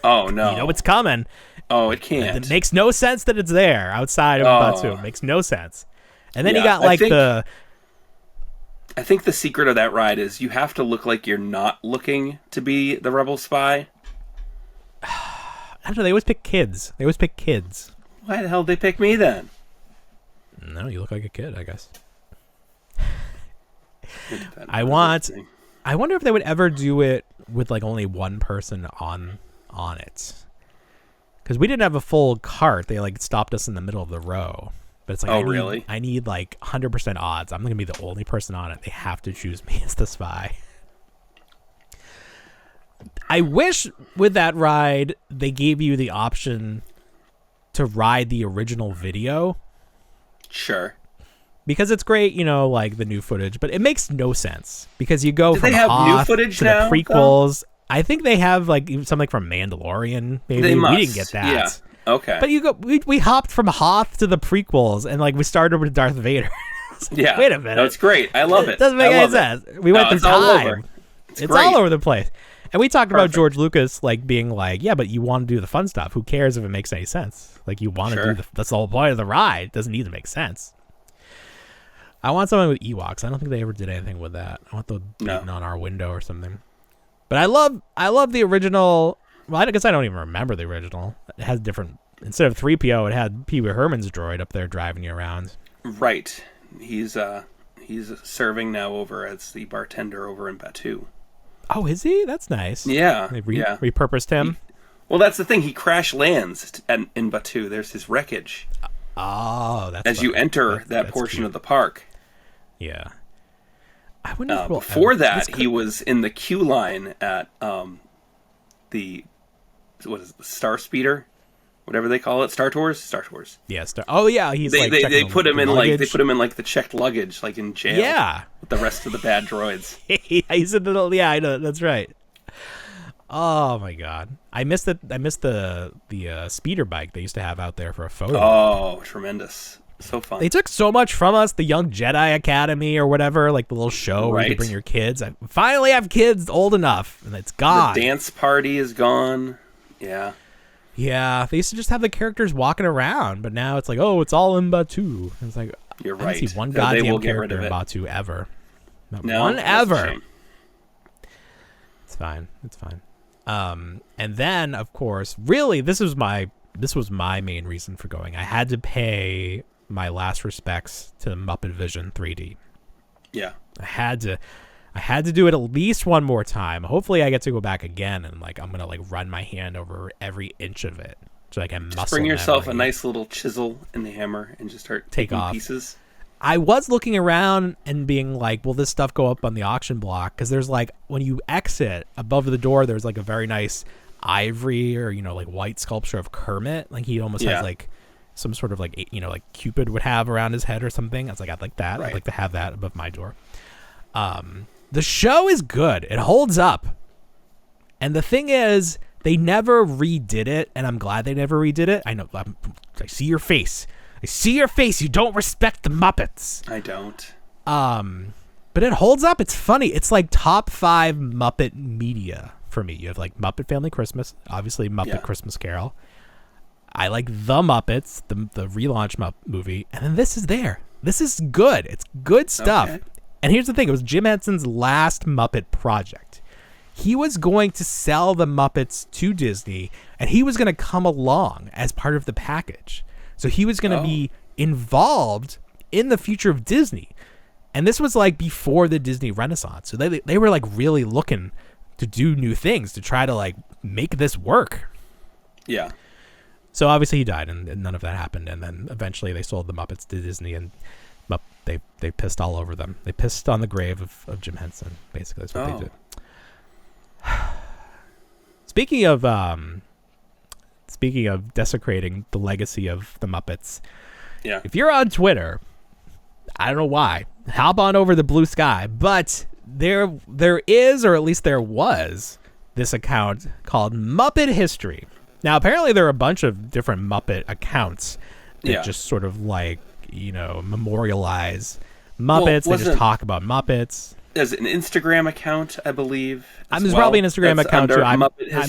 Oh no. You know it's coming. Oh, it can't. It makes no sense that it's there outside of Batu. It makes no sense. And then you Yeah, got like I think the secret of that ride is you have to look like you're not looking to be the Rebel Spy. I don't know, they always pick kids. Why the hell did they pick me then? No, you look like a kid, I guess. I wonder if they would ever do it with like only one person on it. Because we didn't have a full cart. They like stopped us in the middle of the row. But it's like, really? I need like 100% odds. I'm going to be the only person on it. They have to choose me as the spy. I wish with that ride, they gave you the option to ride the original video. Sure. Because it's great, like the new footage, but it makes no sense. Because you go from they have new Hoth footage to now, the prequels. I think they have like something from Mandalorian. Maybe They must. we didn't get that. Yeah. Okay. But we hopped from Hoth to the prequels, and like we started with Darth Vader. Yeah. Wait a minute. That's great. I love it. It doesn't make any sense. We went through it's all time. over. It's great. all over the place. And we talked about Perfect. George Lucas like being like, yeah, but you want to do the fun stuff. Who cares if it makes any sense? Like you want to Sure. do that's the whole point of the ride. It doesn't need to make sense. I want something with Ewoks. I don't think they ever did anything with that. I want the beating on our window or something. But I love the original. Well, I guess I don't even remember the original. It has different. Instead of 3PO, it had Pee Wee Herman's droid up there driving you around. Right. He's serving now over as the bartender over in Batu. Oh, is he? That's nice. Yeah. They yeah. repurposed him. Well, that's the thing. He crash lands in Batu. There's his wreckage. Oh, that's as you enter that portion cute. of the park. Yeah. I wonder if before that, he was in the queue line at the Star Speeder, whatever they call it, Star Tours. Yeah, Oh yeah, they put him in luggage. like the checked luggage, like in jail. Yeah, with the rest of the bad droids. He's in the I know that's right. Oh my god, I missed it. I missed the speeder bike they used to have out there for a photo. Oh, tremendous! So fun. They took so much from us. The Young Jedi Academy or whatever, like the little show where you Right. could bring your kids. I finally have kids old enough, and it's gone. The dance party is gone. Yeah. Yeah, they used to just have the characters walking around, but now it's like, oh, it's all in Batu. And it's like, You're I right. didn't see one They will goddamn get rid character of in it. Batu ever. Not No, one that's a ever. shame. It's fine. It's fine. And then, of course, really, this was my main reason for going. I had to pay my last respects to Muppet Vision 3D. Yeah. I had to do it at least one more time. Hopefully I get to go back again and like I'm gonna like run my hand over every inch of it so I can muscle Bring yourself memory. a nice little chisel and the hammer and just start Take taking off. pieces. I was looking around and being like, will this stuff go up on the auction block? Because there's like when you exit above the door, there's like a very nice ivory or like white sculpture of Kermit. Like he almost Yeah. has like some sort of like like Cupid would have around his head or something. I was like, I'd like that. Right. I'd like to have that above my door. The show is good. It holds up. And the thing is, they never redid it, and I'm glad they never redid it. I know. I see your face. I see your face. You don't respect the Muppets. I don't. But it holds up. It's funny. It's like top 5 Muppet media for me. You have like Muppet Family Christmas, obviously Muppet Yeah. Christmas Carol. I like The Muppets, the relaunch movie, and then this is there. This is good. It's good stuff. Okay. And here's the thing. It was Jim Henson's last Muppet project. He was going to sell the Muppets to Disney, and he was going to come along as part of the package. So he was going to be involved in the future of Disney. And this was like before the Disney Renaissance. So they were like really looking to do new things to try to like make this work. Yeah. So obviously he died, and none of that happened. And then eventually they sold the Muppets to Disney, and they pissed all over them. They pissed on the grave of Jim Henson. Basically, that's what they did. Speaking of desecrating the legacy of the Muppets, Yeah. if you're on Twitter, I don't know why, hop on over the Blue Sky, but there is, or at least there was, this account called Muppet History. Now, apparently there are a bunch of different Muppet accounts that just sort of like, memorialize Muppets. They just talk about Muppets. There's an Instagram account, I believe. There's probably an Instagram account too. I'm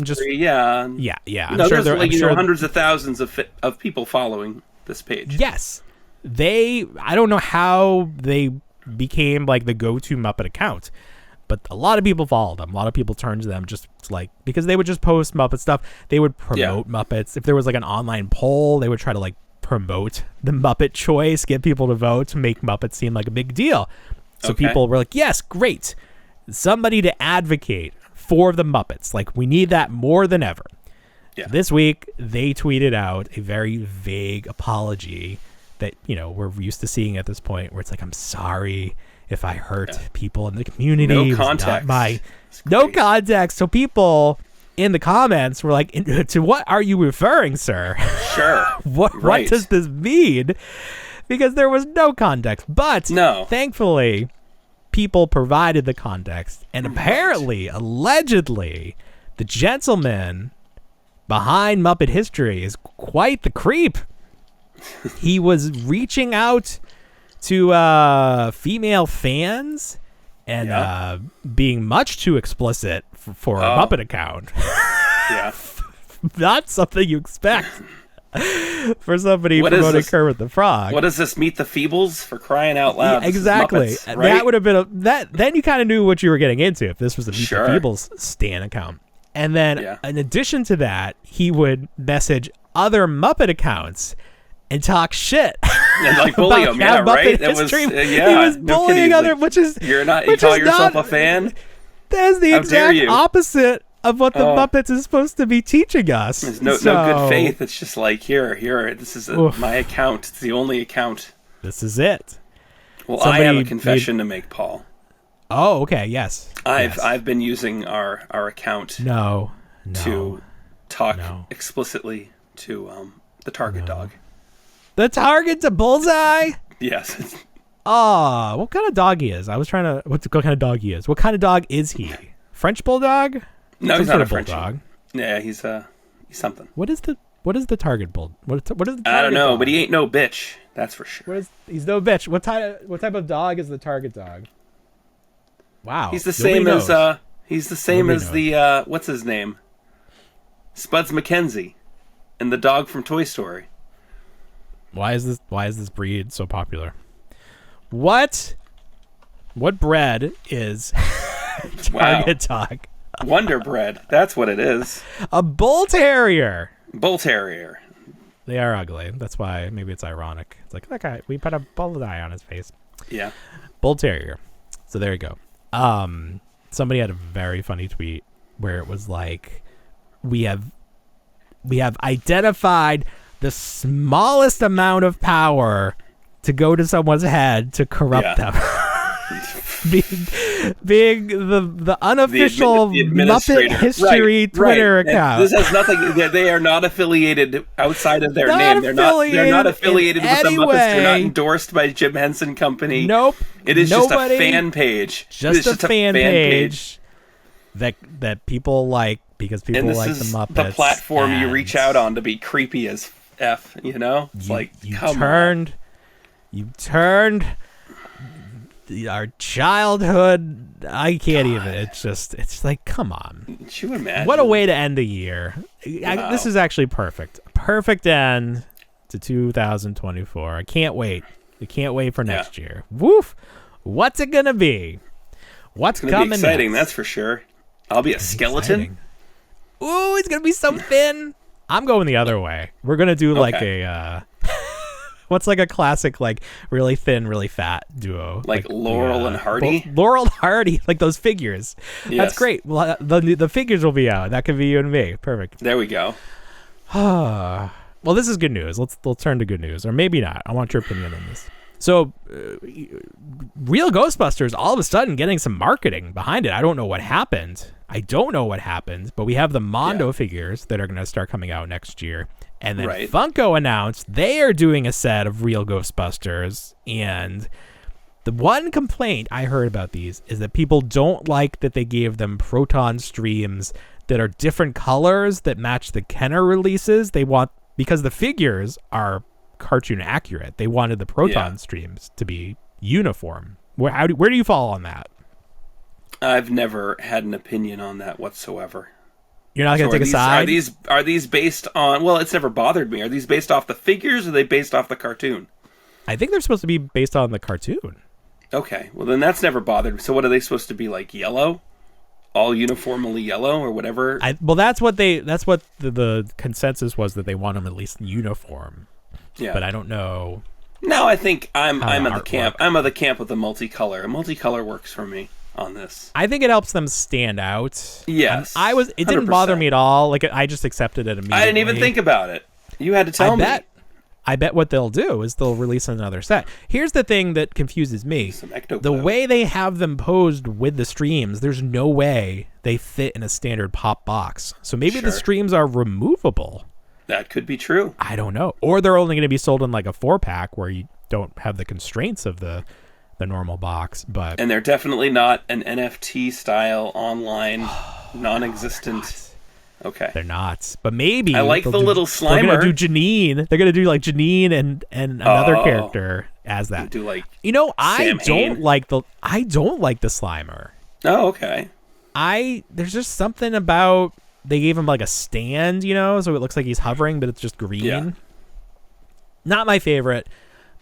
just yeah. Yeah. I'm sure there's hundreds of thousands of people following this page. Yes, I don't know how they became like the go-to Muppet account, but a lot of people followed them. A lot of people turned to them just like because they would just post Muppet stuff. They would promote Muppets. If there was like an online poll, they would try to like promote the Muppet choice, get people to vote to make Muppets seem like a big deal. So people were like, yes, great. Somebody to advocate for the Muppets. Like, we need that more than ever. Yeah. This week, they tweeted out a very vague apology that, we're used to seeing at this point, where it's like, I'm sorry if I hurt people in the community. No It was context. No context. So people in the comments were like, to what are you referring, sir? Sure. What does this mean? Because there was no context. But thankfully, people provided the context. And apparently, allegedly, the gentleman behind Muppet History is quite the creep. He was reaching out to female fans and being much too explicit for a Muppet account. Yeah. Not something you expect. For somebody promoting Kermit the Frog. What is this? Meet the Feebles, for crying out loud? Yeah, exactly. Muppets, right? That would have been then you kind of knew what you were getting into if this was the Meet the Feebles Stan account. And then in addition to that, he would message other Muppet accounts and talk shit. And like bully them, right? That was he was bullying other, which is you call yourself a fan? That's the exact opposite of what the Muppets is supposed to be teaching us. There's no good faith. It's just like, here, this is my account. It's the only account. This is it. Well, I have a confession to make, Paul. Oh, okay, yes. I've been using our account to talk explicitly to the target dog. The target to Bullseye? Yes. What kind of dog he is? I was trying to... What kind of dog he is? What kind of dog is he? French Bulldog? No, Some he's sort not a of Frenchie. bulldog. Yeah, he's something. What is the target bull? What is the target I don't know, dog? but he ain't no bitch. That's for sure. He's no bitch. What type of dog is the target dog? Wow. He's the Nobody same knows. as he's the same Nobody as the what's his name? Spuds McKenzie and the dog from Toy Story. Why is this breed so popular? What breed is target dog? Wonder Bread. That's what it is. A bull terrier. Bull Terrier. They are ugly. That's why maybe it's ironic. It's like, that guy, we put a bull eye on his face. Yeah. Bull terrier. So there you go. Somebody had a very funny tweet where it was like, we have identified the smallest amount of power to go to someone's head to corrupt them. being the unofficial the Muppet History Twitter account. This has nothing. They are not affiliated outside of their Not name. They're not affiliated with the any Muppets. They're not way. endorsed by Jim Henson Company. Nope. It is Nobody, just a fan page. Just a fan page that people like because people and this like is the Muppets. the platform you and reach out on to be creepy as F. You know, it's you turned our childhood. I can't even. It's like, come on. Could you imagine? What a way to end the year. Wow. This is actually perfect. Perfect end to 2024. I can't wait. I can't wait for next year. Woof. What's it gonna be? What's It's gonna coming be exciting, next? that's for sure. I'll be a skeleton. Exciting. Ooh, it's gonna be so thin. I'm going the other way. We're gonna do like a what's like a classic, like really thin, really fat duo, Like Laurel and Hardy. Laurel and Hardy, like those figures. Yes. That's great. Well, the figures will be out. That could be you and me. Perfect. There we go. Well, this is good news. Let's turn to good news, or maybe not. I want your opinion on this. So, real Ghostbusters, all of a sudden, getting some marketing behind it. I don't know what happened. But we have the Mondo figures that are going to start coming out next year. And then Funko announced they are doing a set of real Ghostbusters. And the one complaint I heard about these is that people don't like that they gave them proton streams that are different colors that match the Kenner releases. They want, because the figures are cartoon accurate, they wanted the proton streams to be uniform. Where do you fall on that? I've never had an opinion on that whatsoever. You're not going to take a side? Are these based on... Well, it's never bothered me. Are these based off the figures, or are they based off the cartoon? I think they're supposed to be based on the cartoon. Okay, well then that's never bothered me. So what are they supposed to be, like yellow? All uniformly yellow, or whatever? That's what the consensus was, that they want them at least uniform. Yeah. But I don't know. No, I think I'm of the camp. artwork. I'm of the camp with the multicolor. A multicolor works for me on this. I think it helps them stand out. Yes. It didn't bother me at all. Like, I just accepted it immediately. I didn't even think about it. You had to tell me. I bet what they'll do is they'll release another set. Here's the thing that confuses me. Some ectoplasm. The way they have them posed with the streams, there's no way they fit in a standard pop box. So maybe the streams are removable. That could be true. I don't know. Or they're only going to be sold in like a 4-pack where you don't have the constraints of the normal box. But And they're definitely not an NFT style online non-existent. Okay. they're not. But maybe I like the little Slimer. They're going to do Janine. They're going to do like Janine and another character as that. Do like I Sam don't Hain? like the Slimer. Oh, okay. There's just something about, they gave him like a stand, so it looks like he's hovering, but it's just green. Yeah. Not my favorite.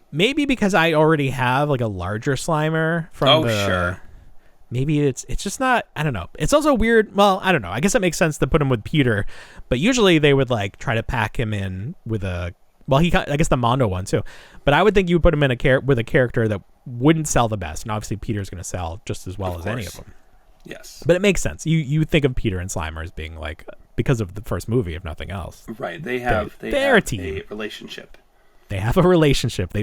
Maybe because I already have like a larger Slimer from sure. Maybe it's just not, I don't know. It's also weird. Well, I don't know. I guess it makes sense to put him with Peter, but usually they would like try to pack him in with I guess the Mondo one too. But I would think you would put him in with a character that wouldn't sell the best. And obviously Peter's going to sell just as well as any of them. Yes. But it makes sense. You think of Peter and Slimer as being like, because of the first movie, if nothing else. Right. They have they're a a team. relationship. They have a relationship.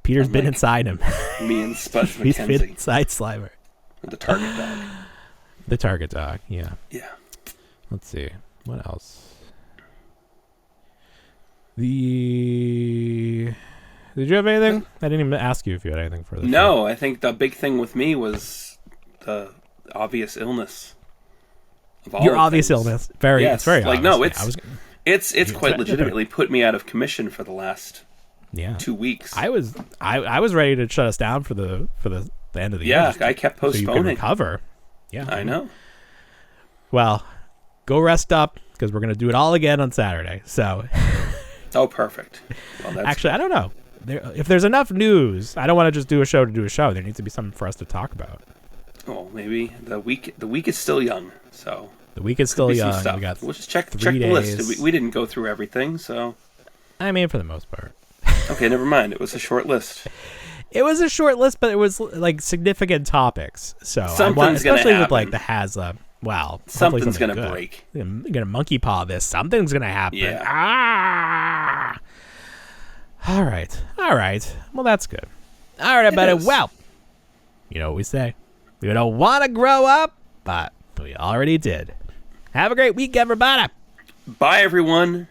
Peter's been inside him. Me and Spuds He's been McKenzie. inside Slimer. The target dog. The target dog, yeah. Yeah. Let's see. What else? Did you have anything? I didn't even ask you if you had anything for this. No, I think the big thing with me was the obvious illness of all Your the obvious things. illness. Very. Yes. It's very like obvious. no, Yeah, it's quite legitimately put me out of commission for the last yeah. 2 weeks. I was ready to shut us down for the end of the year. Yeah, just I kept so you could postponing. recover. Yeah, I know. Well, go rest up because we're gonna do it all again on Saturday. So, Oh, perfect. Well, that's actually, I don't know. If there's enough news, I don't want to just do a show to do a show. There needs to be something for us to talk about. well, maybe the week is still young, so The week is still be some young. stuff. We got We'll just check 3 the list. days. We didn't go through everything, so I mean, for the most part. okay, never mind. It was a short list. It was a short list, but it was like significant topics. So Something's gonna especially with like happen. the HasLab. Wow, Something's gonna gonna break. I'm gonna monkey paw this. Something's gonna happen. Yeah. Ah. All right. Well, that's good. All right, everybody. is. Well, you know what we say. We don't want to grow up, but we already did. Have a great week, everybody. Bye, everyone.